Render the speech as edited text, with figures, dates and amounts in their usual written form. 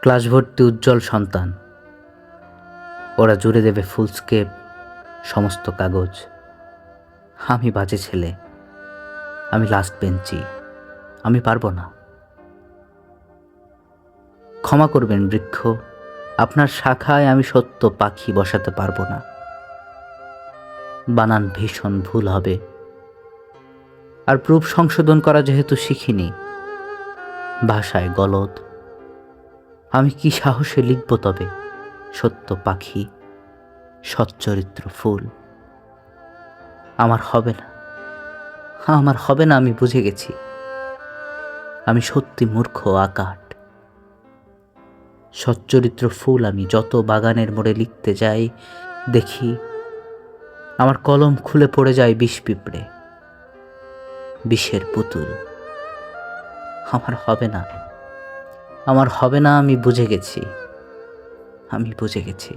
Class ভর্তি উজ্জ্বল সন্তান, ওরা জুড়ে দেবে ফুলস্কেপ সমস্ত কাগজ। আমি বাজে ছেলে, আমি লাস্ট বেঞ্চি, আমি পারবো না। ক্ষমা করবেন বৃক্ষ, আপনার শাখায় আমি সত্য পাখি বসাতে পারবো না। বানান ভীষণ ভুল হবে, আর প্রুফ সংশোধন করা যেহেতু শিখিনি, ভাষায় গলদ। আমি কি সাহসে লিখব তবে সত্য পাখি, সচ্চরিত্র ফুল? আমার হবে না, আমার হবে না, আমি বুঝে গেছি। আমি সত্যি মূর্খ আকাট। সচ্চরিত্র ফুল আমি যত বাগানের মোড়ে লিখতে যাই, দেখি আমার কলম খুলে পড়ে যায় বিষ পিঁপড়ে, বিষের পুতুল। আমার হবে না, আমার হবে না, আমি বুঝে গেছি, আমি বুঝে গেছি।